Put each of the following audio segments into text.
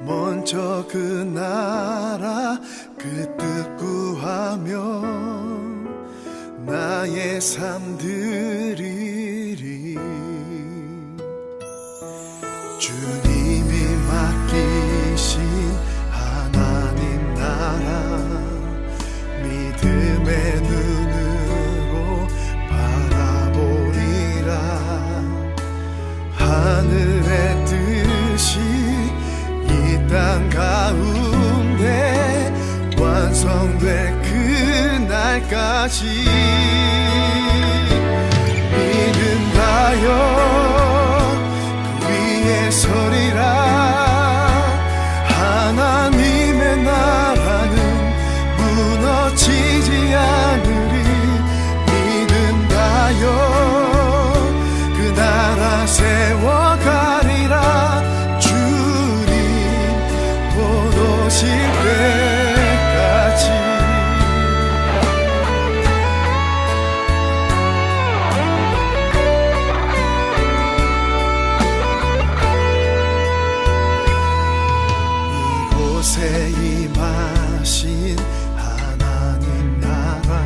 먼저 그 나라 그 뜻 구하며 나의 삶 드리리. 주님이 맡기신 하나님 나라 믿음의 눈으로 바라보리라. 하늘의 뜻이 이 땅 가운데 완성될 그날까지 믿음하여 그 위에 서리라. 하나님의 나라는 무너지지 않으리. 믿음하여 그 나라 세워가리라. 주님 곧 오실 때까지. 이곳에 임하신 하나님 나라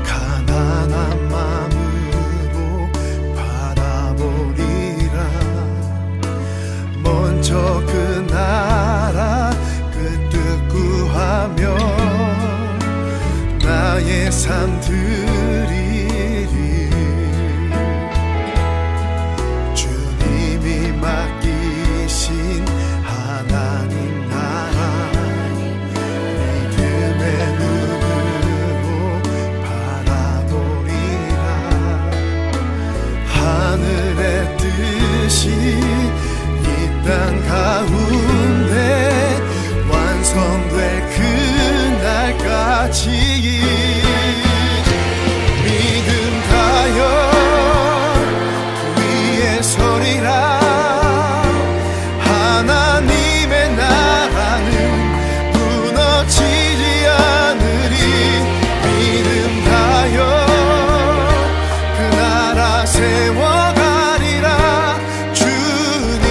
가난한 마음으로 바라보리라. 먼저 그 나라 그 뜻 구하며 나의 삶 드리리. 주님이 맡기신 하나님 나라 믿음의 눈으로 바라보리라. 하늘의 뜻이 이 땅 가운데 완성될 그날까지 믿음 다여 그 위에 서리라. 하나님의 나라는 무너지지 않으리. 믿음 다여 그 나라 세워가리라. 주님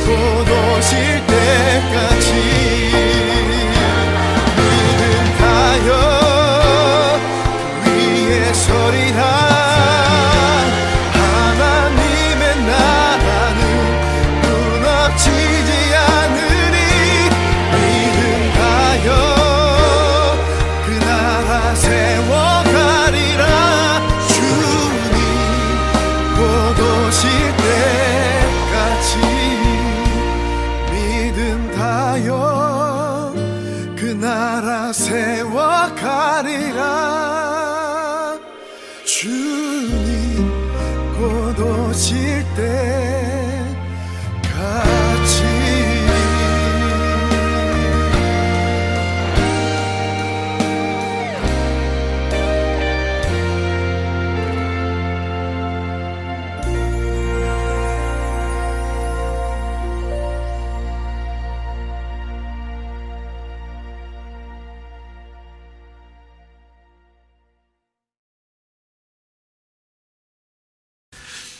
곧 오실 때까지 믿음 다여 그 위에 서리라. 하나님의 나라는 무너지지 않으리. 믿음 다여 그 나라 세워가리라. 주님 곧 오실 때까지 믿음 다여 그 나라 세워가리라. 주님 곧 오실 때까지.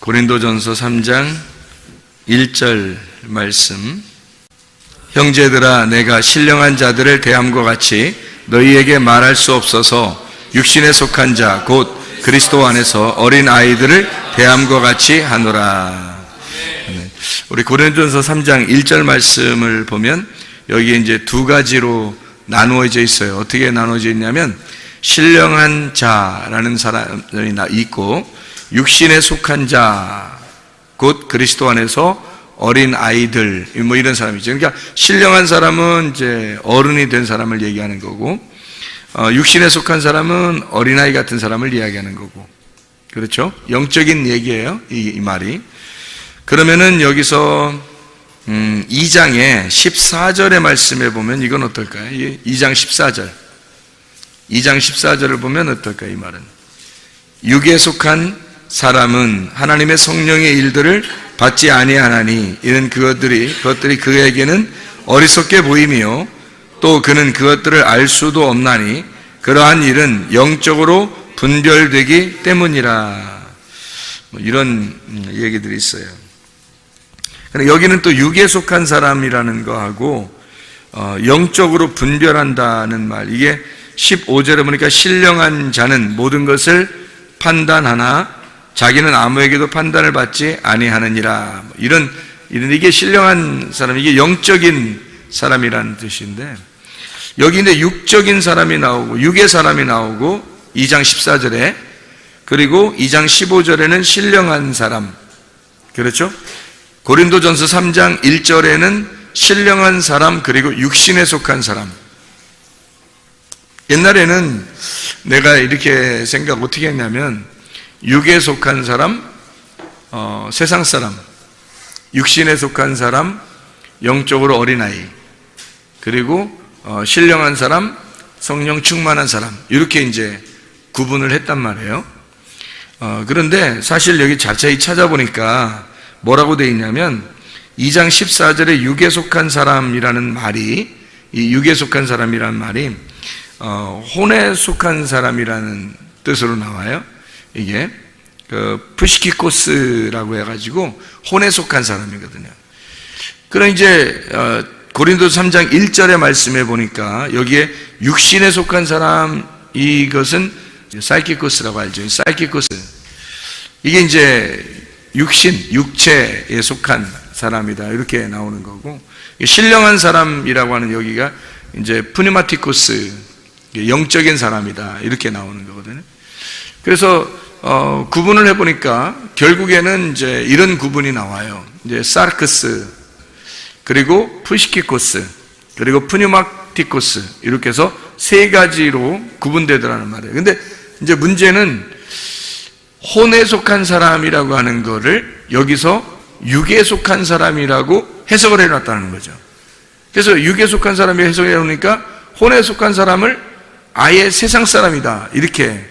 고린도전서 3장 1절 말씀. 형제들아, 내가 신령한 자들을 대함과 같이 너희에게 말할 수 없어서 육신에 속한 자 곧 그리스도 안에서 어린 아이들을 대함과 같이 하노라. 우리 고린도전서 3장 1절 말씀을 보면 여기에 이제 두 가지로 나누어져 있어요. 어떻게 나누어져 있냐면 신령한 자라는 사람이 있고 육신에 속한 자 곧 그리스도 안에서 어린 아이들, 뭐 이런 사람이죠. 그러니까 신령한 사람은 이제 어른이 된 사람을 얘기하는 거고, 육신에 속한 사람은 어린아이 같은 사람을 이야기하는 거고, 그렇죠? 영적인 얘기예요, 이 말이. 그러면은 여기서 2장의 14절의 말씀에 보면 이건 어떨까요? 2장 14절. 2장 14절을 보면 어떨까요? 이 말은 육에 속한 사람은 하나님의 성령의 일들을 받지 아니하나니 이는 그것들이 그에게는 어리석게 보이며 또 그는 그것들을 알 수도 없나니 그러한 일은 영적으로 분별되기 때문이라. 뭐 이런 얘기들이 있어요. 근데 여기는 또 육에 속한 사람이라는 거하고 영적으로 분별한다는 말, 이게 15절에 보니까 신령한 자는 모든 것을 판단하나 자기는 아무에게도 판단을 받지 아니하느니라. 이런 이게 신령한 사람, 이게 영적인 사람이라는 뜻인데, 여기 이제 육적인 사람이 나오고 육의 사람이 나오고 2장 14절에, 그리고 2장 15절에는 신령한 사람, 그렇죠? 고린도전서 3장 1절에는 신령한 사람, 그리고 육신에 속한 사람. 옛날에는 내가 이렇게 생각 어떻게 했냐면, 육에 속한 사람, 세상 사람, 육신에 속한 사람, 영적으로 어린아이, 그리고 신령한 사람, 성령 충만한 사람, 이렇게 이제 구분을 했단 말이에요. 그런데 사실 여기 자세히 찾아보니까 뭐라고 되어 있냐면, 2장 14절에 육에 속한 사람이라는 말이, 이 육에 속한 사람이라는 말이 혼에 속한 사람이라는 뜻으로 나와요. 이게 푸시키코스라고 해가지고 혼에 속한 사람이거든요. 그럼 이제 고린도서 3장 1절의 말씀에 보니까 여기에 육신에 속한 사람, 이것은 사이키코스라고 알죠. 사이키코스, 이게 이제 육신, 육체에 속한 사람이다, 이렇게 나오는 거고, 신령한 사람이라고 하는 여기가 이제 푸니마티코스, 영적인 사람이다, 이렇게 나오는 거거든요. 그래서 구분을 해보니까 결국에는 이제 이런 구분이 나와요. 이제 사르크스, 그리고 푸시키코스, 그리고 푸니마티코스, 이렇게 해서 세 가지로 구분되더라는 말이에요. 근데 이제 문제는 혼에 속한 사람이라고 하는 거를 여기서 육에 속한 사람이라고 해석을 해놨다는 거죠. 그래서 육에 속한 사람이 해석을 해놓으니까 혼에 속한 사람을 아예 세상 사람이다, 이렇게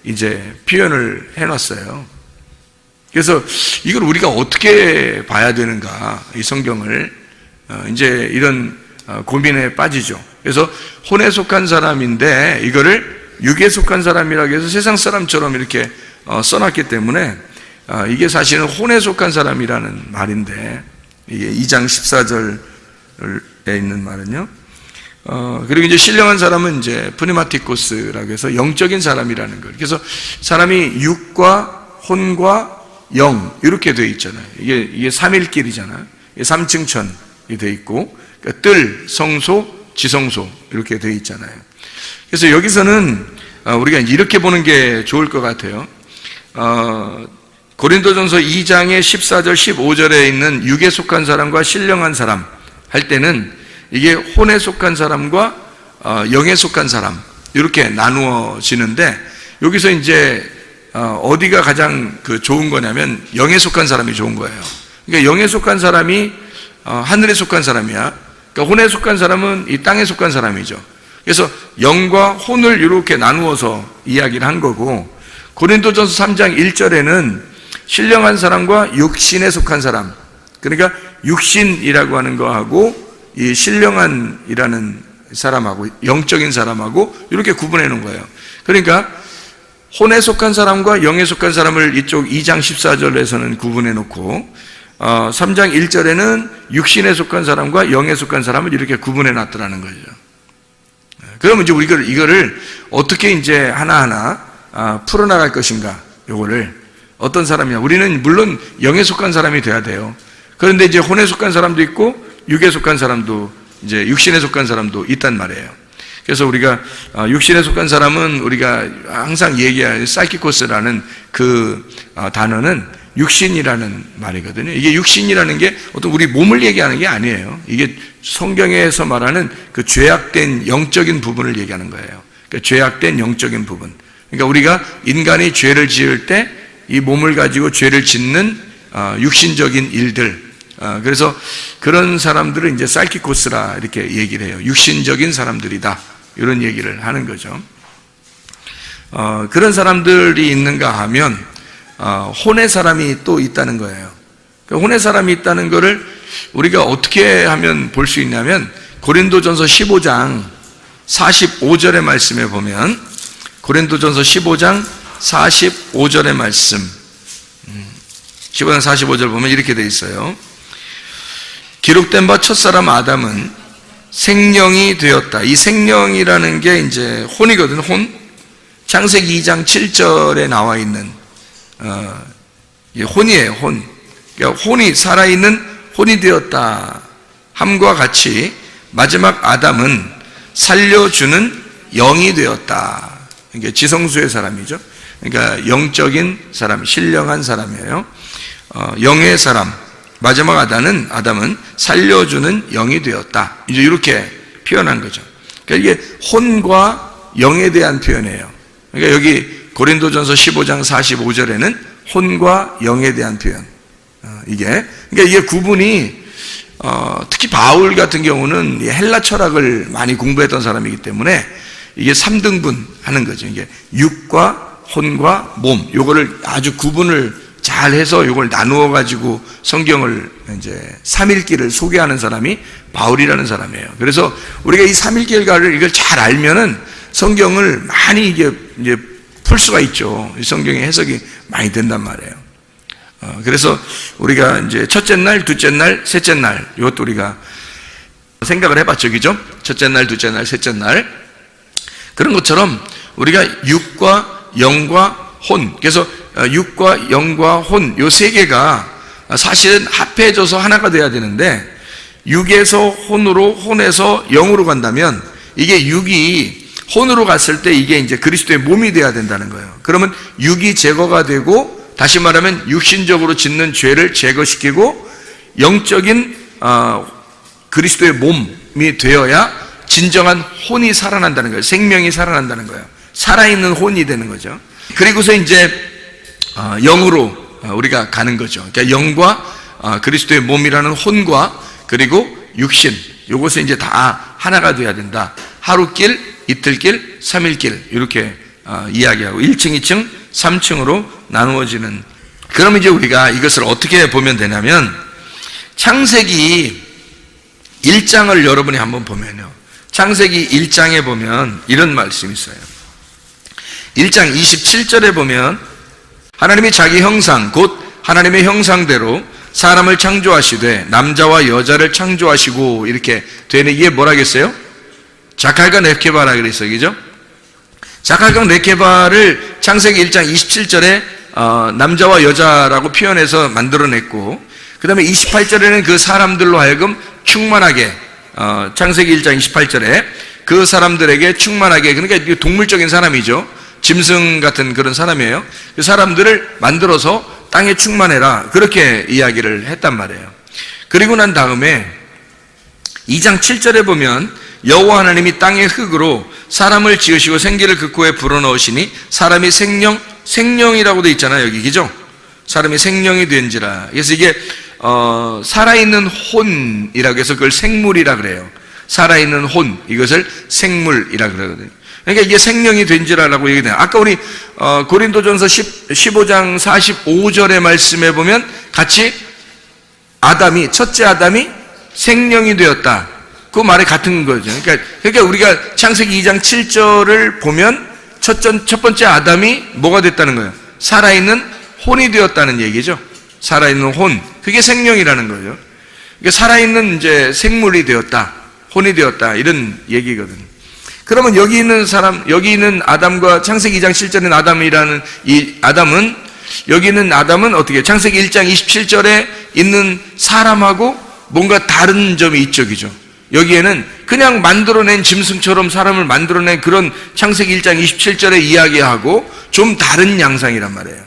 이제 표현을 해놨어요. 그래서 이걸 우리가 어떻게 봐야 되는가, 이 성경을, 이제 이런 고민에 빠지죠. 그래서 혼에 속한 사람인데 이거를 육에 속한 사람이라고 해서 세상 사람처럼 이렇게 써놨기 때문에 이게 사실은 혼에 속한 사람이라는 말인데, 이게 2장 14절에 있는 말은요. 그리고 이제 신령한 사람은 이제 푸니마티코스라고 해서 영적인 사람이라는 거예요. 그래서 사람이 육과 혼과 영, 이렇게 되어 있잖아요. 이게 삼일길이잖아요. 이게 삼층천이 되어 있고, 그러니까 뜰, 성소, 지성소, 이렇게 되어 있잖아요. 그래서 여기서는 우리가 이렇게 보는 게 좋을 것 같아요. 고린도전서 2장의 14절, 15절에 있는 육에 속한 사람과 신령한 사람 할 때는 이게 혼에 속한 사람과 영에 속한 사람, 이렇게 나누어지는데, 여기서 이제 어디가 가장 좋은 거냐면 영에 속한 사람이 좋은 거예요. 그러니까 영에 속한 사람이 하늘에 속한 사람이야. 그러니까 혼에 속한 사람은 이 땅에 속한 사람이죠. 그래서 영과 혼을 이렇게 나누어서 이야기를 한 거고, 고린도전서 3장 1절에는 신령한 사람과 육신에 속한 사람, 그러니까 육신이라고 하는 거하고 이 신령한이라는 사람하고 영적인 사람하고 이렇게 구분해 놓은 거예요. 그러니까 혼에 속한 사람과 영에 속한 사람을 이쪽 2장 14절에서는 구분해 놓고 3장 1절에는 육신에 속한 사람과 영에 속한 사람을 이렇게 구분해 놨더라는 거죠. 그러면 이제 우리가 이거를 어떻게 이제 하나하나 풀어나갈 것인가, 요거를 어떤 사람이냐. 우리는 물론 영에 속한 사람이 돼야 돼요. 그런데 이제 혼에 속한 사람도 있고 육에 속한 사람도, 이제 육신에 속한 사람도 있단 말이에요. 그래서 우리가 육신에 속한 사람은 우리가 항상 얘기할 사이키코스라는 그 단어는 육신이라는 말이거든요. 이게 육신이라는 게 어떤 우리 몸을 얘기하는 게 아니에요. 이게 성경에서 말하는 그 죄악된 영적인 부분을 얘기하는 거예요. 그러니까 죄악된 영적인 부분. 그러니까 우리가 인간이 죄를 지을 때 이 몸을 가지고 죄를 짓는 육신적인 일들, 그래서 그런 사람들을 이제 사이키코스라 이렇게 얘기를 해요. 육신적인 사람들이다, 이런 얘기를 하는 거죠. 그런 사람들이 있는가 하면 혼의 사람이 또 있다는 거예요. 혼의 사람이 있다는 거를 우리가 어떻게 하면 볼 수 있냐면, 고린도전서 15장 45절의 말씀에 보면, 고린도전서 15장 45절의 말씀, 15장 45절 보면 이렇게 돼 있어요. 기록된 바 첫사람 아담은 생령이 되었다. 이 생령이라는 게 이제 혼이거든, 혼. 창세기 2장 7절에 나와 있는 혼이에요, 혼. 그러니까 혼이 살아있는 혼이 되었다 함과 같이 마지막 아담은 살려주는 영이 되었다. 그러니까 지성수의 사람이죠. 그러니까 영적인 사람, 신령한 사람이에요. 영의 사람. 마지막 아담은 살려주는 영이 되었다. 이제 이렇게 표현한 거죠. 그러니까 이게 혼과 영에 대한 표현이에요. 그러니까 여기 고린도전서 15장 45절에는 혼과 영에 대한 표현. 그러니까 이게 구분이 특히 바울 같은 경우는 헬라 철학을 많이 공부했던 사람이기 때문에 이게 3등분 하는 거죠. 이게 육과 혼과 몸, 요거를 아주 구분을 잘 해서 요걸 나누어 가지고 성경을 이제 삼일기를 소개하는 사람이 바울이라는 사람이에요. 그래서 우리가 이 삼일기를 이걸 잘 알면은 성경을 많이 이제 풀 수가 있죠. 성경의 해석이 많이 된단 말이에요. 그래서 우리가 이제 첫째 날, 둘째 날, 셋째 날, 이것도 우리가 생각을 해봤죠. 그죠? 첫째 날, 둘째 날, 셋째 날. 그런 것처럼 우리가 육과 영과 혼. 그래서 육과 영과 혼, 요 세 개가 사실은 합해져서 하나가 돼야 되는데, 육에서 혼으로, 혼에서 영으로 간다면, 이게 육이 혼으로 갔을 때 이게 이제 그리스도의 몸이 돼야 된다는 거예요. 그러면 육이 제거가 되고, 다시 말하면 육신적으로 짓는 죄를 제거시키고 영적인 그리스도의 몸이 되어야 진정한 혼이 살아난다는 거예요. 생명이 살아난다는 거예요. 살아있는 혼이 되는 거죠. 그리고서 이제 영으로 우리가 가는 거죠. 그러니까 영과 그리스도의 몸이라는 혼과 그리고 육신, 요것은 이제 다 하나가 돼야 된다. 하루길, 이틀길, 3일길 이렇게 이야기하고 1층, 2층, 3층으로 나누어지는. 그럼 이제 우리가 이것을 어떻게 보면 되냐면, 창세기 1장을 여러분이 한번 보면요, 창세기 1장에 보면 이런 말씀이 있어요. 1장 27절에 보면 하나님이 자기 형상 곧 하나님의 형상대로 사람을 창조하시되 남자와 여자를 창조하시고 이렇게 되는, 이게 뭐라겠어요? 자칼과 레케바라 그랬어요. 그죠? 자칼과 레케바를 창세기 1장 27절에 남자와 여자라고 표현해서 만들어냈고, 그 다음에 28절에는 그 사람들로 하여금 충만하게, 창세기 1장 28절에 그 사람들에게 충만하게, 그러니까 동물적인 사람이죠. 짐승 같은 그런 사람이에요. 그 사람들을 만들어서 땅에 충만해라, 그렇게 이야기를 했단 말이에요. 그리고 난 다음에 2장 7절에 보면 여호와 하나님이 땅의 흙으로 사람을 지으시고 생기를 그 코에 불어넣으시니 사람이 생령이라고 돼 있잖아요, 여기. 그죠? 사람이 생령이 된지라. 그래서 이게 살아있는 혼이라고 해서 그걸 생물이라 그래요. 살아있는 혼, 이것을 생물이라 그러거든요. 그러니까 이게 생령이 된지라라고 얘기해요. 아까 우리 고린도전서 15장 45절의 말씀에 보면 같이 첫째 아담이 생령이 되었다, 그 말이 같은 거죠. 그러니까 우리가 창세기 2장 7절을 보면 첫 번째 아담이 뭐가 됐다는 거예요? 살아있는 혼이 되었다는 얘기죠. 살아있는 혼, 그게 생령이라는 거죠. 그러니까 살아있는 이제 생물이 되었다, 혼이 되었다, 이런 얘기거든요. 그러면 여기 있는 아담과 창세기 2장 7절에 아담이라는 이 아담은, 여기 있는 아담은 어떻게, 창세기 1장 27절에 있는 사람하고 뭔가 다른 점이 있죠. 그죠? 여기에는 그냥 만들어낸 짐승처럼 사람을 만들어낸 그런 창세기 1장 27절에 이야기하고 좀 다른 양상이란 말이에요.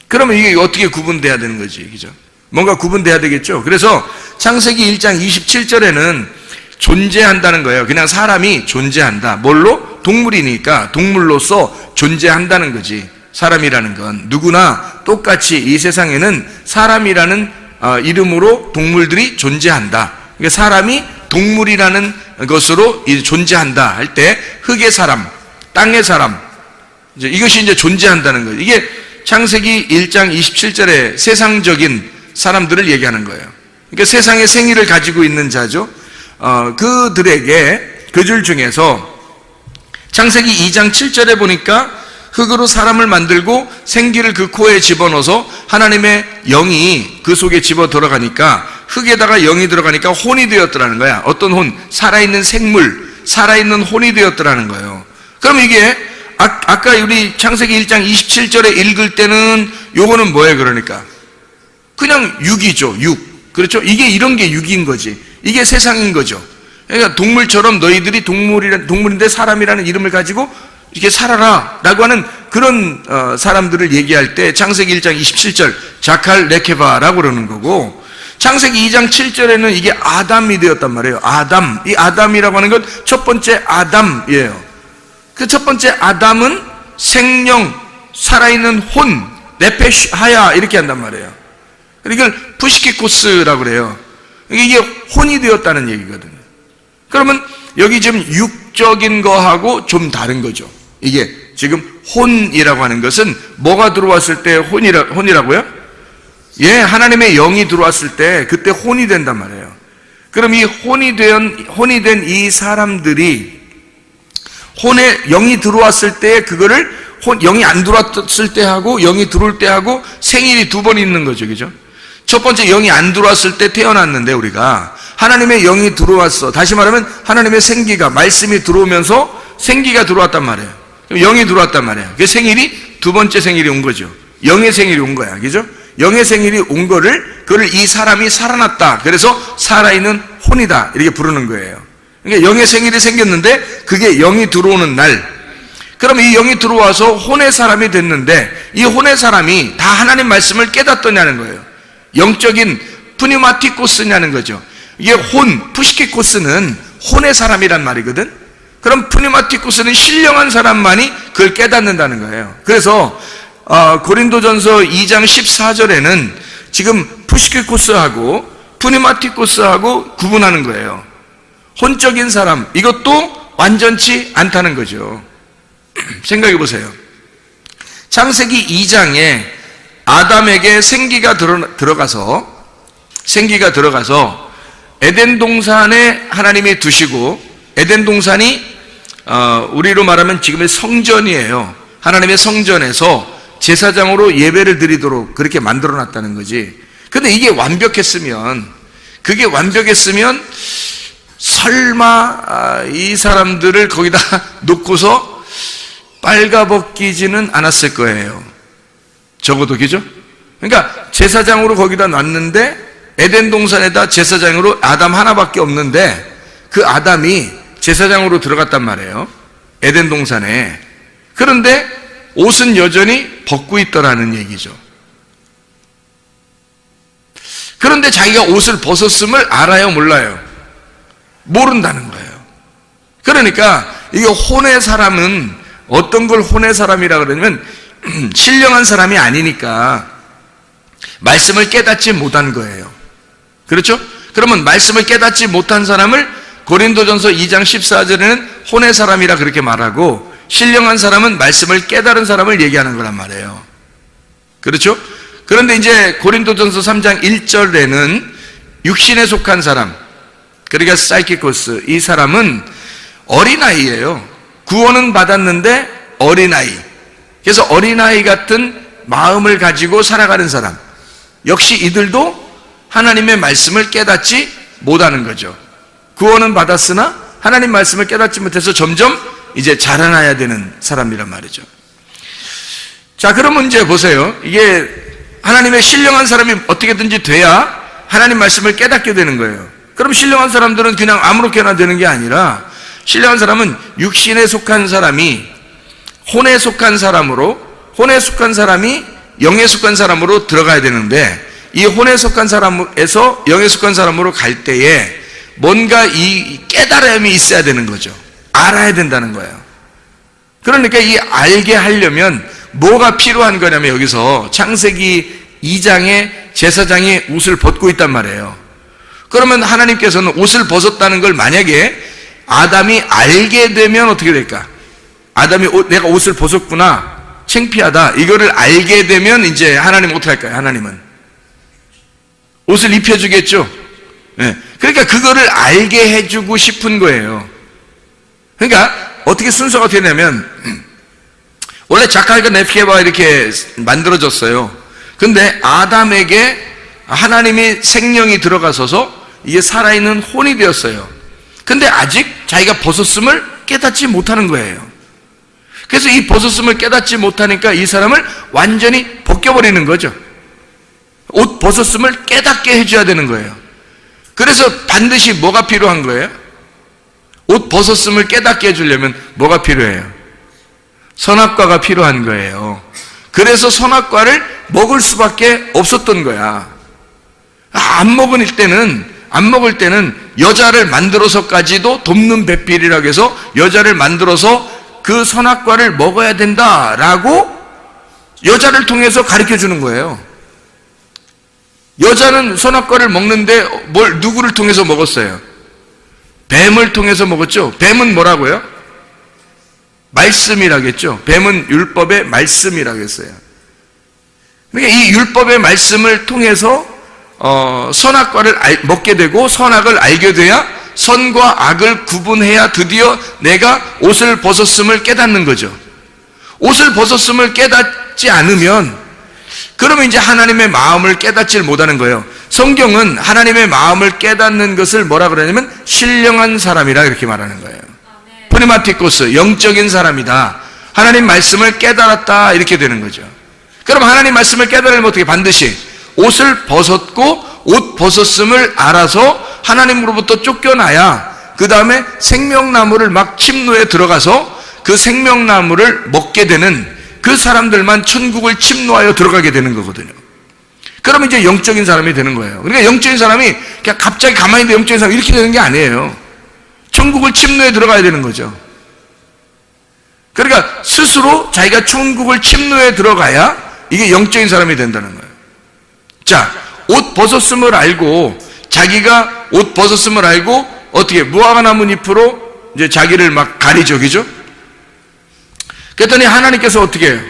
그러면 이게 어떻게 구분돼야 되는 거지? 그죠? 뭔가 구분돼야 되겠죠? 그래서 창세기 1장 27절에는 존재한다는 거예요. 그냥 사람이 존재한다. 뭘로? 동물이니까 동물로서 존재한다는 거지. 사람이라는 건 누구나 똑같이 이 세상에는 사람이라는 이름으로 동물들이 존재한다. 그러니까 사람이 동물이라는 것으로 존재한다 할 때 흙의 사람, 땅의 사람, 이것이 이제 존재한다는 거예요. 이게 창세기 1장 27절에 세상적인 사람들을 얘기하는 거예요. 그러니까 세상의 생의를 가지고 있는 자죠. 그들에게 그 줄 중에서 창세기 2장 7절에 보니까 흙으로 사람을 만들고 생기를 그 코에 집어넣어서 하나님의 영이 그 속에 집어 들어가니까 흙에다가 영이 들어가니까 혼이 되었더라는 거야. 어떤 혼? 살아있는 생물, 살아있는 혼이 되었더라는 거예요. 그럼 이게 아까 우리 창세기 1장 27절에 읽을 때는 요거는 뭐예요? 그러니까 그냥 육이죠. 육. 그렇죠? 이게 이런 게 육인 거지. 이게 세상인 거죠. 그러니까 동물처럼 너희들이 동물인데 사람이라는 이름을 가지고 이렇게 살아라 라고 하는 그런 사람들을 얘기할 때 창세기 1장 27절 자칼 레케바라고 그러는 거고, 창세기 2장 7절에는 이게 아담이 되었단 말이에요. 아담. 이 아담이라고 하는 건 첫 번째 아담이에요. 그 첫 번째 아담은 생명, 살아있는 혼, 네페시하야 이렇게 한단 말이에요. 이걸 푸시키코스라고 그래요. 이게 혼이 되었다는 얘기거든요. 그러면 여기 지금 육적인 거하고 좀 다른 거죠. 이게 지금 혼이라고 하는 것은 뭐가 들어왔을 때 혼이라고요? 예, 하나님의 영이 들어왔을 때 그때 혼이 된단 말이에요. 그럼 이 혼이 된 이 사람들이 혼에 영이 들어왔을 때 그거를 영이 안 들어왔을 때 하고 영이 들어올 때 하고 생일이 두 번 있는 거죠. 그죠? 첫 번째 영이 안 들어왔을 때 태어났는데 우리가 하나님의 영이 들어왔어. 다시 말하면 하나님의 생기가, 말씀이 들어오면서 생기가 들어왔단 말이에요. 영이 들어왔단 말이에요. 그 생일이 두 번째 생일이 온 거죠. 영의 생일이 온 거야. 그죠? 영의 생일이 온 그거를 이 사람이 살아났다. 그래서 살아있는 혼이다. 이렇게 부르는 거예요. 그러니까 영의 생일이 생겼는데 그게 영이 들어오는 날. 그럼 이 영이 들어와서 혼의 사람이 됐는데 이 혼의 사람이 다 하나님 말씀을 깨닫더냐는 거예요. 영적인 푸니마티코스냐는 거죠. 이게 혼, 푸시키코스는 혼의 사람이란 말이거든. 그럼 푸니마티코스는 신령한 사람만이 그걸 깨닫는다는 거예요. 그래서 고린도전서 2장 14절에는 지금 푸시키코스하고 푸니마티코스하고 구분하는 거예요. 혼적인 사람, 이것도 완전치 않다는 거죠. 생각해 보세요. 창세기 2장에 아담에게 생기가 들어가서 에덴 동산에 하나님이 두시고, 에덴 동산이 우리로 말하면 지금의 성전이에요. 하나님의 성전에서 제사장으로 예배를 드리도록 그렇게 만들어 놨다는 거지. 근데 이게 그게 완벽했으면 설마 이 사람들을 거기다 놓고서 빨가벗기지는 않았을 거예요. 적어도. 그죠? 그러니까 제사장으로 거기다 놨는데 에덴 동산에다 제사장으로 아담 하나밖에 없는데 그 아담이 제사장으로 들어갔단 말이에요. 에덴 동산에. 그런데 옷은 여전히 벗고 있더라는 얘기죠. 그런데 자기가 옷을 벗었음을 알아요, 몰라요? 모른다는 거예요. 그러니까 이게 혼의 사람은 어떤 걸 혼의 사람이라 그러냐면 신령한 사람이 아니니까 말씀을 깨닫지 못한 거예요. 그렇죠? 그러면 말씀을 깨닫지 못한 사람을 고린도전서 2장 14절에는 혼의 사람이라 그렇게 말하고, 신령한 사람은 말씀을 깨달은 사람을 얘기하는 거란 말이에요. 그렇죠? 그런데 이제 고린도전서 3장 1절에는 육신에 속한 사람, 그러니까 사이키코스, 이 사람은 어린아이예요. 구원은 받았는데 어린아이. 그래서 어린아이 같은 마음을 가지고 살아가는 사람, 역시 이들도 하나님의 말씀을 깨닫지 못하는 거죠. 구원은 받았으나 하나님 말씀을 깨닫지 못해서 점점 이제 자라나야 되는 사람이란 말이죠. 자, 그러면 이제 보세요. 이게 하나님의 신령한 사람이 어떻게든지 돼야 하나님 말씀을 깨닫게 되는 거예요. 그럼 신령한 사람들은 그냥 아무렇게나 되는 게 아니라, 신령한 사람은 육신에 속한 사람이 혼에 속한 사람으로, 혼에 속한 사람이 영에 속한 사람으로 들어가야 되는데, 이 혼에 속한 사람에서 영에 속한 사람으로 갈 때에 뭔가 이 깨달음이 있어야 되는 거죠. 알아야 된다는 거예요. 그러니까 이 알게 하려면 뭐가 필요한 거냐면, 여기서 창세기 2장에 제사장이 옷을 벗고 있단 말이에요. 그러면 하나님께서는 옷을 벗었다는 걸 만약에 아담이 알게 되면 어떻게 될까? 아담이 내가 옷을 벗었구나, 창피하다, 이거를 알게 되면 이제 하나님 어떻게 할까요? 하나님은 옷을 입혀주겠죠. 네. 그러니까 그거를 알게 해주고 싶은 거예요. 그러니까 어떻게 순서가 되냐면, 원래 자칼과 네피게바가 이렇게 만들어졌어요. 근데 아담에게 하나님이 생명이 들어가서서 이게 살아있는 혼이 되었어요. 근데 아직 자기가 벗었음을 깨닫지 못하는 거예요. 그래서 이 벗었음을 깨닫지 못하니까 이 사람을 완전히 벗겨버리는 거죠. 옷 벗었음을 깨닫게 해줘야 되는 거예요. 그래서 반드시 뭐가 필요한 거예요? 옷 벗었음을 깨닫게 해주려면 뭐가 필요해요? 선악과가 필요한 거예요. 그래서 선악과를 먹을 수밖에 없었던 거야. 안 먹을 때는 여자를 만들어서까지도 돕는 배필이라고 해서 여자를 만들어서 그 선악과를 먹어야 된다라고 여자를 통해서 가르쳐 주는 거예요. 여자는 선악과를 먹는데 누구를 통해서 먹었어요? 뱀을 통해서 먹었죠. 뱀은 뭐라고요? 말씀이라겠죠. 뱀은 율법의 말씀이라겠어요. 그러니까 이 율법의 말씀을 통해서 선악과를 먹게 되고 선악을 알게 돼야 선과 악을 구분해야 드디어 내가 옷을 벗었음을 깨닫는 거죠. 옷을 벗었음을 깨닫지 않으면 그러면 이제 하나님의 마음을 깨닫질 못하는 거예요. 성경은 하나님의 마음을 깨닫는 것을 뭐라 그러냐면 신령한 사람이라 이렇게 말하는 거예요. 프리마티코스, 영적인 사람이다. 하나님 말씀을 깨달았다 이렇게 되는 거죠. 그럼 하나님 말씀을 깨달으면 어떻게? 반드시 옷을 벗었고 옷 벗었음을 알아서 하나님으로부터 쫓겨나야 그 다음에 생명나무를 막 침노에 들어가서 그 생명나무를 먹게 되는 그 사람들만 천국을 침노하여 들어가게 되는 거거든요. 그러면 이제 영적인 사람이 되는 거예요. 그러니까 영적인 사람이 그냥 갑자기 가만히 있는데 영적인 사람이 이렇게 되는 게 아니에요. 천국을 침노에 들어가야 되는 거죠. 그러니까 스스로 자기가 천국을 침노에 들어가야 이게 영적인 사람이 된다는 거예요. 자, 옷 벗었음을 알고 자기가 옷 벗었음을 알고 어떻게 무화과 나뭇잎으로 이제 자기를 막 가리죠, 그죠? 그랬더니 하나님께서 어떻게 해요?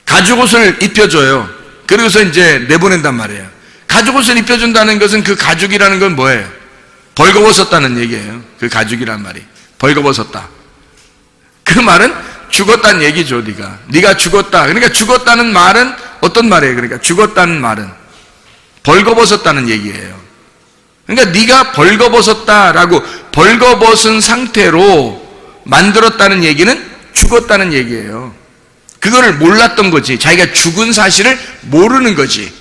가죽옷을 입혀줘요. 그러고서 이제 내보낸단 말이에요. 가죽옷을 입혀준다는 것은 그 가죽이라는 건 뭐예요? 벌거벗었다는 얘기예요. 그 가죽이란 말이 벌거벗었다. 그 말은 죽었다는 얘기죠. 네가 죽었다. 그러니까 죽었다는 말은 어떤 말이에요? 그러니까 죽었다는 말은 벌거벗었다는 얘기예요. 그러니까 네가 벌거벗었다라고 벌거벗은 상태로 만들었다는 얘기는 죽었다는 얘기예요. 그거를 몰랐던 거지. 자기가 죽은 사실을 모르는 거지.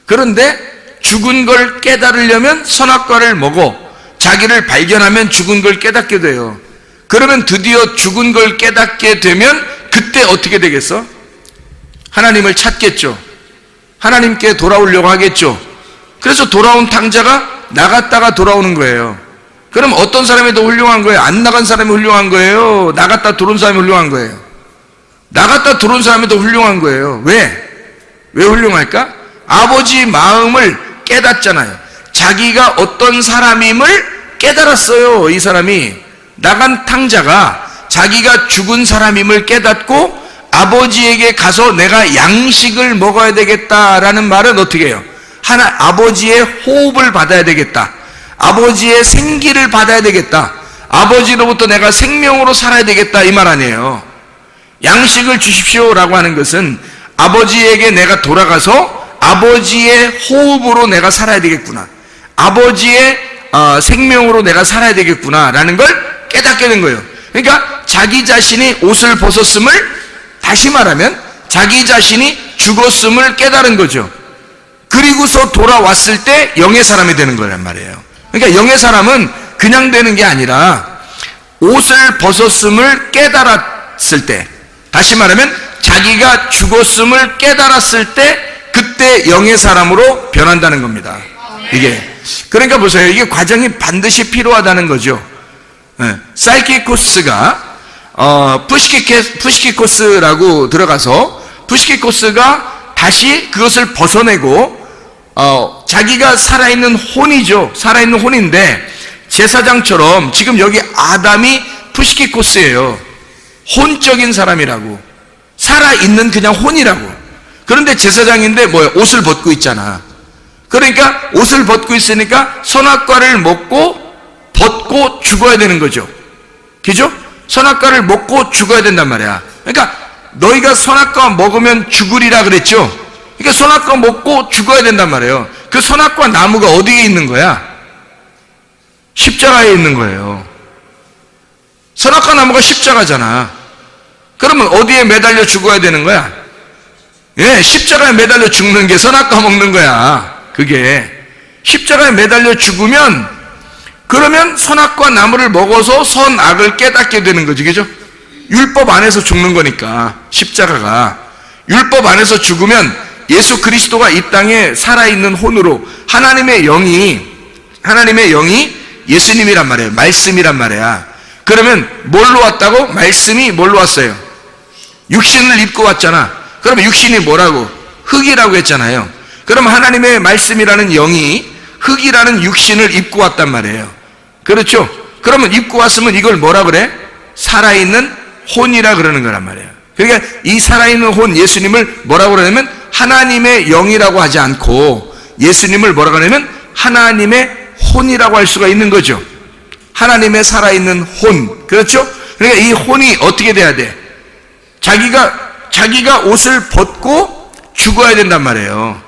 그런데 죽은 걸 깨달으려면 선악과를 먹어 자기를 발견하면 죽은 걸 깨닫게 돼요. 그러면 드디어 죽은 걸 깨닫게 되면 그때 어떻게 되겠어? 하나님을 찾겠죠. 하나님께 돌아오려고 하겠죠. 그래서 돌아온 탕자가 나갔다가 돌아오는 거예요. 그럼 어떤 사람이 더 훌륭한 거예요? 안 나간 사람이 훌륭한 거예요? 나갔다 들어온 사람이 훌륭한 거예요? 나갔다 들어온 사람이 더 훌륭한 거예요. 왜? 왜 훌륭할까? 아버지 마음을 깨닫잖아요. 자기가 어떤 사람임을 깨달았어요. 이 사람이 나간 탕자가 자기가 죽은 사람임을 깨닫고 아버지에게 가서 내가 양식을 먹어야 되겠다라는 말은 어떻게 해요? 아버지의 호흡을 받아야 되겠다. 아버지의 생기를 받아야 되겠다. 아버지로부터 내가 생명으로 살아야 되겠다 이 말 아니에요. 양식을 주십시오라고 하는 것은 아버지에게 내가 돌아가서 아버지의 호흡으로 내가 살아야 되겠구나. 아버지의 생명으로 내가 살아야 되겠구나 라는 걸 깨닫게 된 거예요. 그러니까 자기 자신이 옷을 벗었음을, 다시 말하면 자기 자신이 죽었음을 깨달은 거죠. 그리고서 돌아왔을 때 영의 사람이 되는 거란 말이에요. 그러니까 영의 사람은 그냥 되는 게 아니라 옷을 벗었음을 깨달았을 때, 다시 말하면 자기가 죽었음을 깨달았을 때 그때 영의 사람으로 변한다는 겁니다. 이게 그러니까 보세요. 이게 과정이 반드시 필요하다는 거죠. 사이키코스가 푸시키코스라고 들어가서 푸시키코스가 다시 그것을 벗어내고 자기가 살아있는 혼이죠. 살아있는 혼인데 제사장처럼 지금 여기 아담이 푸시키코스예요. 혼적인 사람이라고. 살아있는 그냥 혼이라고. 그런데 제사장인데 뭐예요? 옷을 벗고 있잖아. 그러니까 옷을 벗고 있으니까 선악과를 벗고 죽어야 되는 거죠. 그죠? 선악과를 먹고 죽어야 된단 말이야. 그러니까 너희가 선악과 먹으면 죽으리라 그랬죠. 그러니까 선악과 먹고 죽어야 된단 말이에요. 그 선악과 나무가 어디에 있는 거야? 십자가에 있는 거예요. 선악과 나무가 십자가잖아. 그러면 어디에 매달려 죽어야 되는 거야? 예, 십자가에 매달려 죽는 게 선악과 먹는 거야. 그게 십자가에 매달려 죽으면, 그러면 선악과 나무를 먹어서 선악을 깨닫게 되는 거지, 그죠? 율법 안에서 죽는 거니까. 십자가가 율법 안에서 죽으면 예수 그리스도가 이 땅에 살아있는 혼으로 하나님의 영이 예수님이란 말이에요. 말씀이란 말이야. 그러면 뭘로 왔다고? 말씀이 뭘로 왔어요? 육신을 입고 왔잖아. 그러면 육신이 뭐라고? 흙이라고 했잖아요. 그럼 하나님의 말씀이라는 영이 흙이라는 육신을 입고 왔단 말이에요. 그렇죠? 그러면 입고 왔으면 이걸 뭐라 그래? 살아있는 혼이라 그러는 거란 말이에요. 그러니까 이 살아있는 혼 예수님을 뭐라고 그러냐면 하나님의 영이라고 하지 않고 예수님을 뭐라고 하냐면 하나님의 혼이라고 할 수가 있는 거죠. 하나님의 살아있는 혼. 그렇죠? 그러니까 이 혼이 어떻게 돼야 돼? 자기가 옷을 벗고 죽어야 된단 말이에요.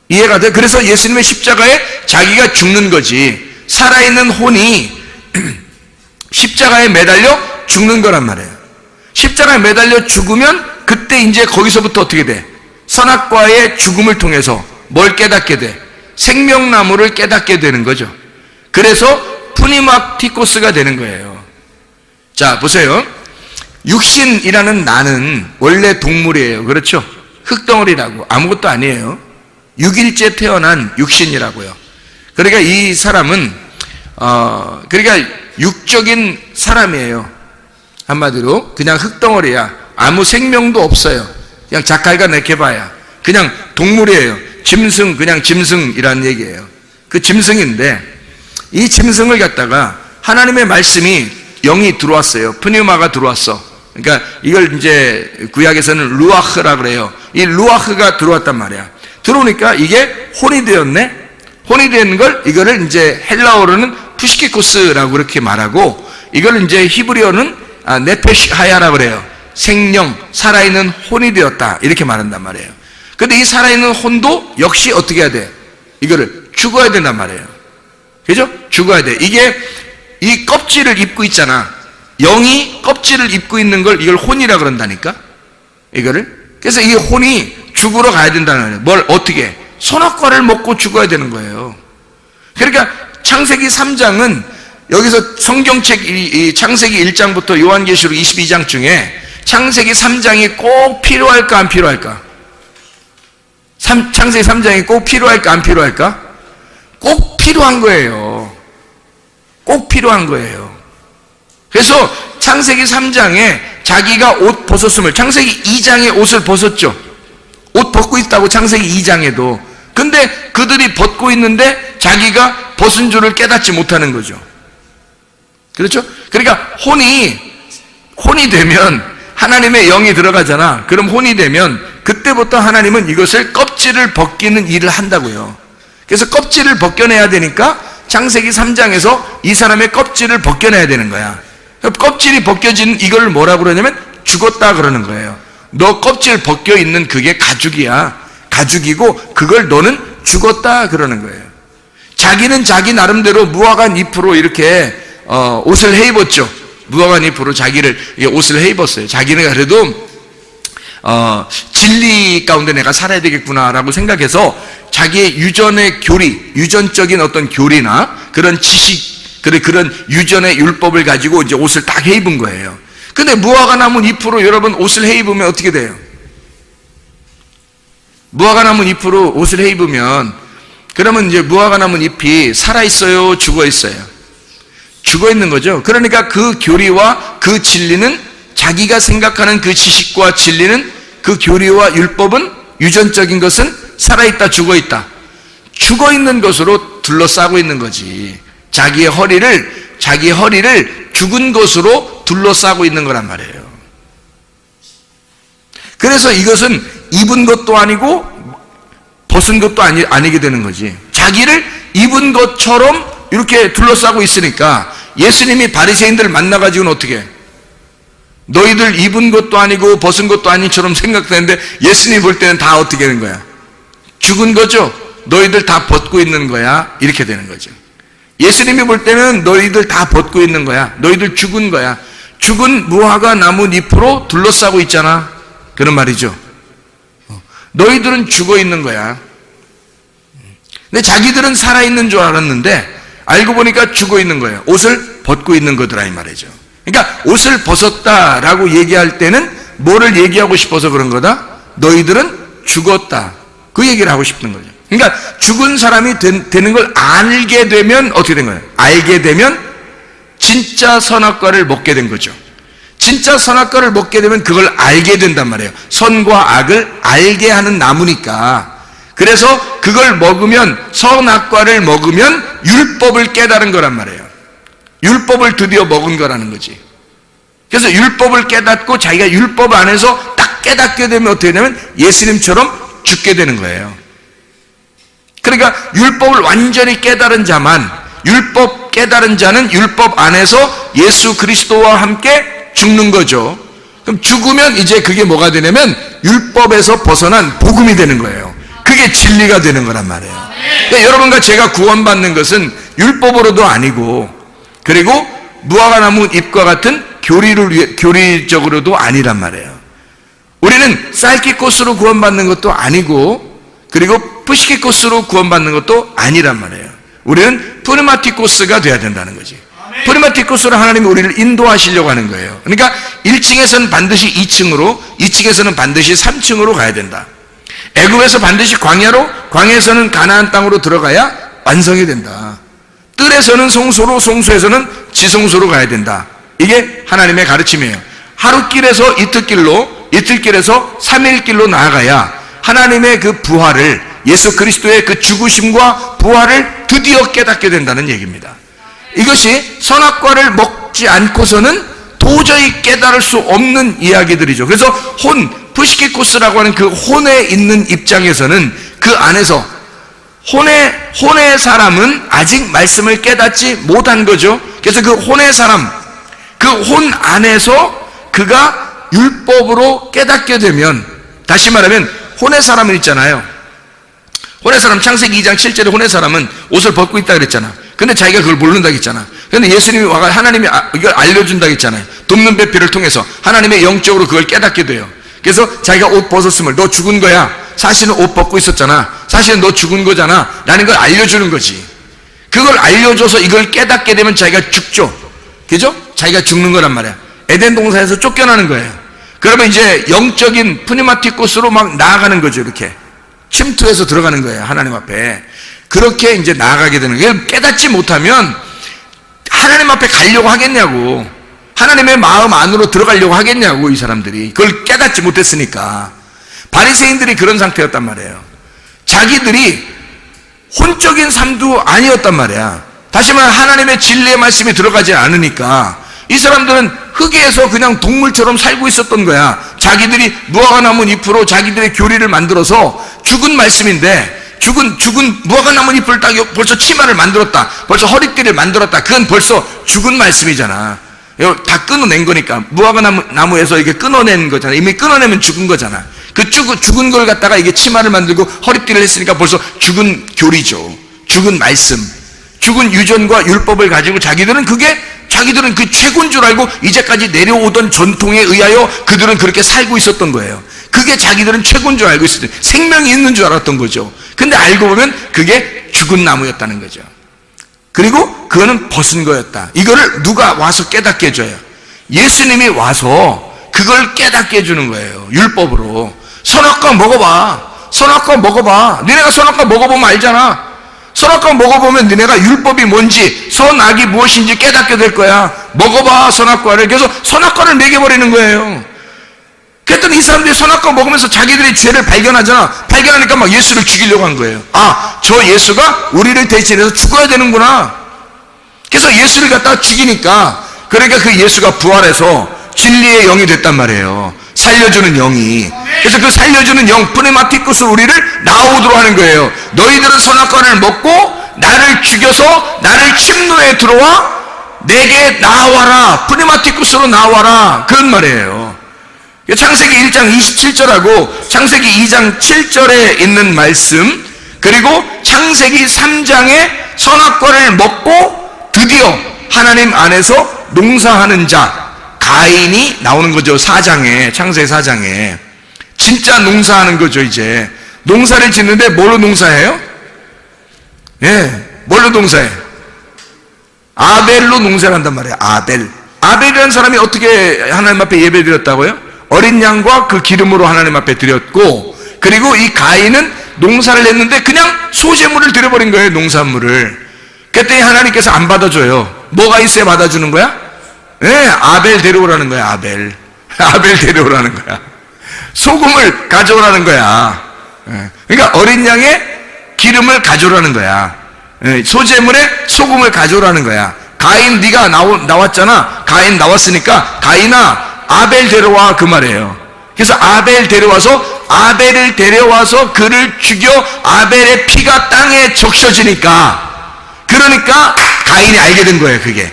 이해가 돼? 그래서 예수님의 십자가에 자기가 죽는 거지. 살아있는 혼이 십자가에 매달려 죽는 거란 말이에요. 십자가에 매달려 죽으면 그때 이제 거기서부터 어떻게 돼? 선악과의 죽음을 통해서 뭘 깨닫게 돼? 생명나무를 깨닫게 되는 거죠. 그래서 푸니마티코스가 되는 거예요. 자, 보세요. 육신이라는 나는 원래 동물이에요. 그렇죠? 흙덩어리라고. 아무것도 아니에요. 6일째 태어난 육신이라고요. 그러니까 이 사람은 그러니까 육적인 사람이에요. 한마디로 그냥 흙덩어리야. 아무 생명도 없어요. 그냥 작갈가 내켜봐야 그냥 동물이에요. 짐승, 그냥 짐승이라는 얘기예요. 그 짐승인데 이 짐승을 갖다가 하나님의 말씀이 영이 들어왔어요. 푸니마가 들어왔어. 그러니까 이걸 이제 구약에서는 루아흐라 그래요. 이 루아흐가 들어왔단 말이야. 들어오니까 이게 혼이 되었네. 혼이 되는 걸 이거를 이제 헬라어로는 푸시키코스라고 그렇게 말하고, 이걸 이제 히브리어는 네페시하야라 그래요. 생명, 살아있는 혼이 되었다 이렇게 말한단 말이에요. 근데 이 살아있는 혼도 역시 어떻게 해야 돼? 이거를 죽어야 된단 말이에요. 그죠? 죽어야 돼. 이게 이 껍질을 입고 있잖아. 영이 껍질을 입고 있는 걸 이걸 혼이라 그런다니까. 이거를. 그래서 이 혼이 죽으러 가야 된다는 거예요. 뭘 어떻게? 선악과를 먹고 죽어야 되는 거예요. 그러니까 창세기 3장은 여기서 성경책 이 창세기 1장부터 요한계시록 22장 중에 창세기 3장이 꼭 필요할까 안 필요할까? 창세기 3장이 꼭 필요할까 안 필요할까? 꼭 필요한 거예요. 꼭 필요한 거예요. 그래서 창세기 3장에 자기가 옷 벗었음을, 창세기 2장에 옷을 벗었죠. 옷 벗고 있다고 창세기 2장에도. 근데 그들이 벗고 있는데 자기가 벗은 줄을 깨닫지 못하는 거죠. 그렇죠? 그러니까 혼이 되면 하나님의 영이 들어가잖아. 그럼 혼이 되면 그때부터 하나님은 이것을 껍질을 벗기는 일을 한다고요. 그래서 껍질을 벗겨내야 되니까 창세기 3장에서 이 사람의 껍질을 벗겨내야 되는 거야. 껍질이 벗겨진 이걸 뭐라고 그러냐면 죽었다 그러는 거예요. 너 껍질 벗겨 있는 그게 가죽이야. 가죽이고 그걸 너는 죽었다 그러는 거예요. 자기는 자기 나름대로 무화과 잎으로 이렇게 옷을 해 입었죠. 무화과 잎으로 자기를 옷을 해 입었어요. 자기는 그래도 진리 가운데 내가 살아야 되겠구나라고 생각해서 자기의 유전의 교리, 유전적인 어떤 교리나 그런 지식, 그런 유전의 율법을 가지고 이제 옷을 딱 해 입은 거예요. 근데 무화과 나무 잎으로 여러분 옷을 해 입으면 어떻게 돼요? 무화과 나무 잎으로 옷을 해 입으면 그러면 이제 무화과 나무 잎이 살아 있어요, 죽어 있어요? 죽어 있는 거죠. 그러니까 그 교리와 그 진리는, 자기가 생각하는 그 지식과 진리는, 그 교리와 율법은, 유전적인 것은 살아있다, 죽어 있다. 죽어 있는 것으로 둘러싸고 있는 거지. 자기의 허리를 죽은 것으로 둘러싸고 있는 거란 말이에요. 그래서 이것은 입은 것도 아니고 벗은 것도 아니게 되는 거지. 자기를 입은 것처럼 이렇게 둘러싸고 있으니까 예수님이 바리새인들을 만나가지고는 어떻게? 너희들 입은 것도 아니고 벗은 것도 아닌처럼 생각되는데 예수님이 볼 때는 다 어떻게 되는 거야? 죽은 거죠. 너희들 다 벗고 있는 거야. 이렇게 되는 거죠. 예수님이 볼 때는 너희들 다 벗고 있는 거야. 너희들 죽은 거야. 죽은 무화과 나무 잎으로 둘러싸고 있잖아. 그런 말이죠. 너희들은 죽어 있는 거야. 근데 자기들은 살아있는 줄 알았는데 알고 보니까 죽어 있는 거예요. 옷을 벗고 있는 거더라 이 말이죠. 그러니까 옷을 벗었다라고 얘기할 때는 뭐를 얘기하고 싶어서 그런 거다? 너희들은 죽었다. 그 얘기를 하고 싶은 거죠. 그러니까 죽은 사람이 되는 걸 알게 되면 어떻게 된 거예요? 알게 되면 진짜 선악과를 먹게 된 거죠. 진짜 선악과를 먹게 되면 그걸 알게 된단 말이에요. 선과 악을 알게 하는 나무니까. 그래서 그걸 먹으면, 선악과를 먹으면 율법을 깨달은 거란 말이에요. 율법을 드디어 먹은 거라는 거지. 그래서 율법을 깨닫고 자기가 율법 안에서 딱 깨닫게 되면 어떻게 되냐면 예수님처럼 죽게 되는 거예요. 그러니까 율법을 완전히 깨달은 자만, 율법 깨달은 자는 율법 안에서 예수 그리스도와 함께 죽는 거죠. 그럼 죽으면 이제 그게 뭐가 되냐면 율법에서 벗어난 복음이 되는 거예요. 그게 진리가 되는 거란 말이에요. 그러니까 여러분과 제가 구원받는 것은 율법으로도 아니고, 그리고 무화과나무 잎과 같은 교리적으로도 아니란 말이에요. 우리는 쌀기꽃으로 구원받는 것도 아니고, 그리고 푸시키코스로 구원받는 것도 아니란 말이에요. 우리는 프르마티코스가 돼야 된다는 거지. 프르마티코스로 하나님이 우리를 인도하시려고 하는 거예요. 그러니까 1층에서는 반드시 2층으로, 2층에서는 반드시 3층으로 가야 된다. 애굽에서 반드시 광야로, 광야에서는 가나안 땅으로 들어가야 완성이 된다. 뜰에서는 송소로, 송소에서는 지송소로 가야 된다. 이게 하나님의 가르침이에요. 하루길에서 이틀길로, 이틀길에서 3일길로 나아가야 하나님의 그 부활을, 예수 그리스도의 그 죽으심과 부활을 드디어 깨닫게 된다는 얘기입니다. 이것이 선악과를 먹지 않고서는 도저히 깨달을 수 없는 이야기들이죠. 그래서 푸시키코스라고 하는 그 혼에 있는 입장에서는 그 안에서 혼의 사람은 아직 말씀을 깨닫지 못한 거죠. 그래서 그 혼의 사람, 그 혼 안에서 그가 율법으로 깨닫게 되면, 다시 말하면 혼의 사람은 있잖아요. 혼의 사람, 창세기 2장 7절에 혼의 사람은 옷을 벗고 있다 그랬잖아. 근데 자기가 그걸 모른다 했잖아. 근데 예수님이 와가 하나님이 이걸 알려준다 했잖아요. 돕는 배필을 통해서 하나님의 영적으로 그걸 깨닫게 돼요. 그래서 자기가 옷 벗었음을, 너 죽은 거야. 사실은 옷 벗고 있었잖아. 사실은 너 죽은 거잖아. 라는 걸 알려주는 거지. 그걸 알려줘서 이걸 깨닫게 되면 자기가 죽죠. 그죠? 자기가 죽는 거란 말이야. 에덴 동산에서 쫓겨나는 거예요. 그러면 이제 영적인 푸니마티코스로 막 나아가는 거죠. 이렇게 침투해서 들어가는 거예요. 하나님 앞에. 그렇게 이제 나아가게 되는 거예요. 깨닫지 못하면 하나님 앞에 가려고 하겠냐고. 하나님의 마음 안으로 들어가려고 하겠냐고. 이 사람들이 그걸 깨닫지 못했으니까. 바리새인들이 그런 상태였단 말이에요. 자기들이 혼적인 삶도 아니었단 말이야. 다시 말해 하나님의 진리의 말씀이 들어가지 않으니까 이 사람들은 흙에서 그냥 동물처럼 살고 있었던 거야. 자기들이 무화과나무 잎으로 자기들의 교리를 만들어서 죽은 말씀인데, 죽은 무화과나무 잎을 딱 벌써 치마를 만들었다, 벌써 허리띠를 만들었다. 그건 벌써 죽은 말씀이잖아. 다 끊어낸 거니까. 무화과나무에서 이게 끊어낸 거잖아. 이미 끊어내면 죽은 거잖아. 그 죽은 걸 갖다가 이게 치마를 만들고 허리띠를 했으니까 벌써 죽은 교리죠. 죽은 말씀, 죽은 유전과 율법을 가지고 자기들은 그 최고인 줄 알고 이제까지 내려오던 전통에 의하여 그들은 그렇게 살고 있었던 거예요. 그게 자기들은 최고인 줄 알고 있었던, 생명이 있는 줄 알았던 거죠. 근데 알고 보면 그게 죽은 나무였다는 거죠. 그리고 그거는 벗은 거였다. 이거를 누가 와서 깨닫게 해줘요? 예수님이 와서 그걸 깨닫게 해주는 거예요. 율법으로. 선악과 먹어봐. 선악과 먹어봐. 너네가 선악과 먹어보면 알잖아. 선악과 먹어보면 너네가 율법이 뭔지, 선악이 무엇인지 깨닫게 될 거야. 먹어봐, 선악과를. 그래서 선악과를 먹여버리는 거예요. 그랬더니 이 사람들이 선악과 먹으면서 자기들의 죄를 발견하잖아. 발견하니까 막 예수를 죽이려고 한 거예요. 아, 저 예수가 우리를 대신해서 죽어야 되는구나. 그래서 예수를 갖다가 죽이니까, 그러니까 그 예수가 부활해서 진리의 영이 됐단 말이에요. 살려주는 영이. 그래서 그 살려주는 영, 푸네마티쿠스로 우리를 나오도록 하는 거예요. 너희들은 선악과를 먹고 나를 죽여서 나를 침노에 들어와 내게 나와라, 프리마티쿠스로 나와라, 그런 말이에요. 창세기 1장 27절하고 창세기 2장 7절에 있는 말씀, 그리고 창세기 3장에 선악과를 먹고 드디어 하나님 안에서 농사하는 자 가인이 나오는 거죠. 4장에, 창세기 4장에 진짜 농사하는 거죠. 이제 농사를 짓는데 뭘로 농사해요? 뭘로 농사해? 아벨로 농사를 한단 말이에요. 아벨이라는 사람이 어떻게 하나님 앞에 예배 드렸다고요? 어린 양과 그 기름으로 하나님 앞에 드렸고, 그리고 이 가인은 농사를 냈는데 그냥 소재물을 드려버린 거예요. 농산물을. 그랬더니 하나님께서 안 받아줘요. 뭐가 있어야 받아주는 거야? 아벨 데려오라는 거야. 아벨 데려오라는 거야. 소금을 가져오라는 거야. 그러니까 어린 양의 기름을 가져오라는 거야. 소재물에 소금을 가져오라는 거야. 가인, 네가 나왔잖아. 가인 나왔으니까 가인아 아벨 데려와, 그 말이에요. 그래서 아벨 아벨을 데려와서 그를 죽여 아벨의 피가 땅에 적셔지니까, 그러니까 가인이 알게 된 거예요. 그게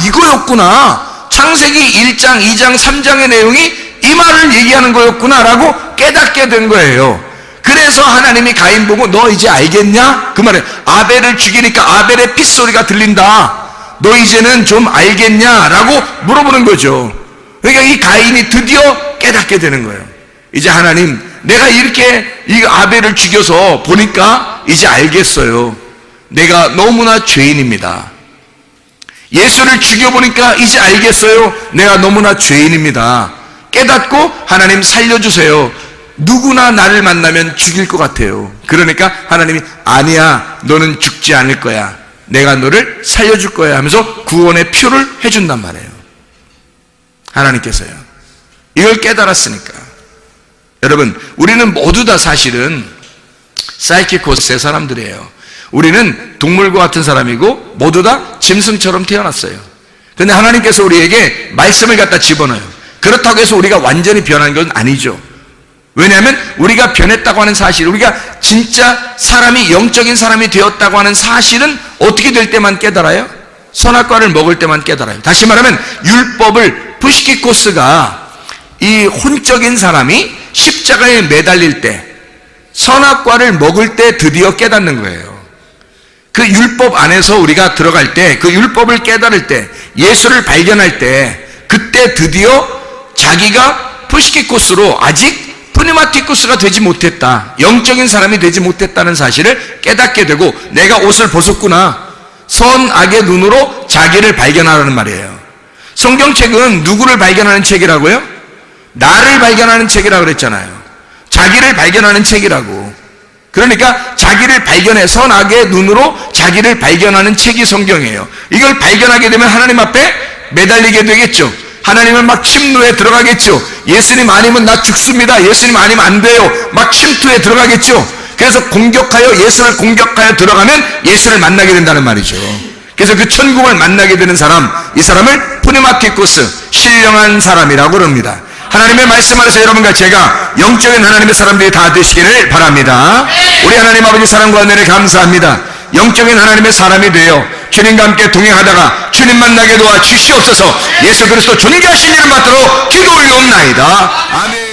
이거였구나. 창세기 1장 2장 3장의 내용이 이 말을 얘기하는 거였구나 라고 깨닫게 된 거예요. 그래서 하나님이 가인 보고 너 이제 알겠냐? 그 말에 아벨을 죽이니까 아벨의 핏소리가 들린다. 너 이제는 좀 알겠냐? 라고 물어보는 거죠. 그러니까 이 가인이 드디어 깨닫게 되는 거예요. 이제 하나님, 내가 이렇게 이 아벨을 죽여서 보니까 이제 알겠어요. 내가 너무나 죄인입니다. 예수를 죽여보니까 이제 알겠어요. 내가 너무나 죄인입니다. 깨닫고 하나님 살려주세요. 누구나 나를 만나면 죽일 것 같아요. 그러니까 하나님이 아니야, 너는 죽지 않을 거야. 내가 너를 살려줄 거야 하면서 구원의 표를 해준단 말이에요. 하나님께서요. 이걸 깨달았으니까. 여러분, 우리는 모두 다 사실은 사이키코스의 사람들이에요. 우리는 동물과 같은 사람이고 모두 다 짐승처럼 태어났어요. 그런데 하나님께서 우리에게 말씀을 갖다 집어넣어요. 그렇다고 해서 우리가 완전히 변한 건 아니죠. 왜냐하면 우리가 변했다고 하는 사실, 우리가 진짜 사람이, 영적인 사람이 되었다고 하는 사실은 어떻게 될 때만 깨달아요? 선악과를 먹을 때만 깨달아요. 다시 말하면 율법을, 푸시키코스가 이 혼적인 사람이 십자가에 매달릴 때, 선악과를 먹을 때 드디어 깨닫는 거예요. 그 율법 안에서 우리가 들어갈 때, 그 율법을 깨달을 때, 예수를 발견할 때, 그때 드디어 자기가 푸시키코스로 아직 프니마티쿠스가 되지 못했다, 영적인 사람이 되지 못했다는 사실을 깨닫게 되고, 내가 옷을 벗었구나, 선악의 눈으로 자기를 발견하라는 말이에요. 성경책은 누구를 발견하는 책이라고요? 나를 발견하는 책이라고 그랬잖아요. 자기를 발견하는 책이라고. 그러니까 자기를 발견해, 선악의 눈으로 자기를 발견하는 책이 성경이에요. 이걸 발견하게 되면 하나님 앞에 매달리게 되겠죠. 하나님은 막 침노에 들어가겠죠. 예수님 아니면 나 죽습니다, 예수님 아니면 안 돼요, 막 침투에 들어가겠죠. 그래서 예수를 공격하여 들어가면 예수를 만나게 된다는 말이죠. 그래서 그 천국을 만나게 되는 사람, 이 사람을 프니마티쿠스, 신령한 사람이라고 그럽니다. 하나님의 말씀 안에서 여러분과 제가 영적인 하나님의 사람들이 다 되시기를 바랍니다. 우리 하나님 아버지 사랑과 은혜를 감사합니다. 영적인 하나님의 사람이 되어 주님과 함께 동행하다가 주님 만나게 도와 주시옵소서. 예수 그리스도 존귀하신 이름 받도록 기도 올려옵나이다. 아멘.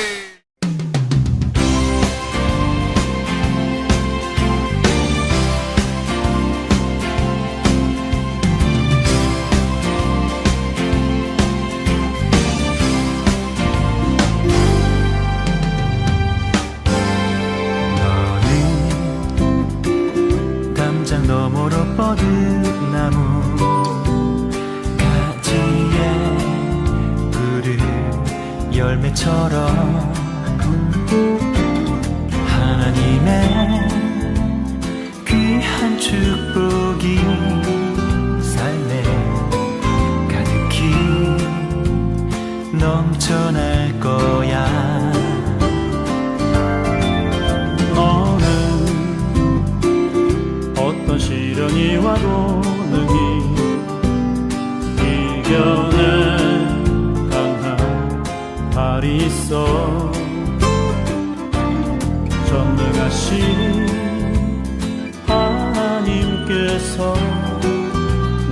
너머로 뻗은 나무 가지에 푸른 열매처럼 하나님의 귀한 축복이 삶에 가득히 넘쳐날 거야. 어떤 시련이 와도 능히 이겨낼 강한 발이 있어. 전능하신 하나님께서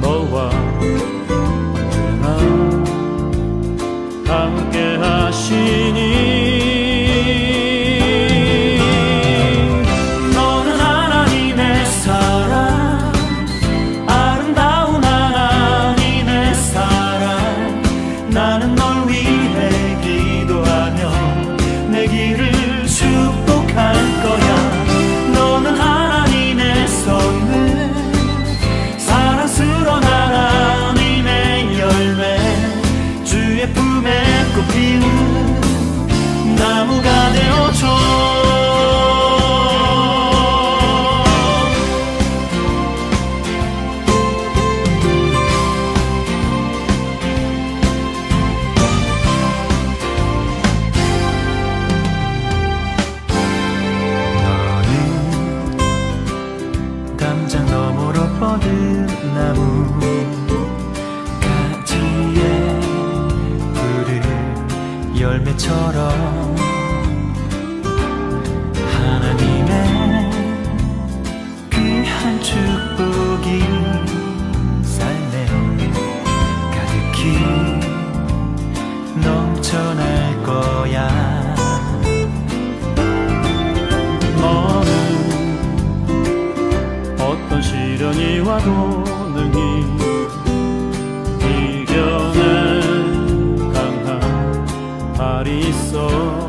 너와 모든 나무 가지에 푸른 열매처럼 하나님의 귀한 축복이 삶에 가득히 넘쳐날 거야. 너는 어떤 시련이 와도 능히 이겨낼 강한 발이 있어.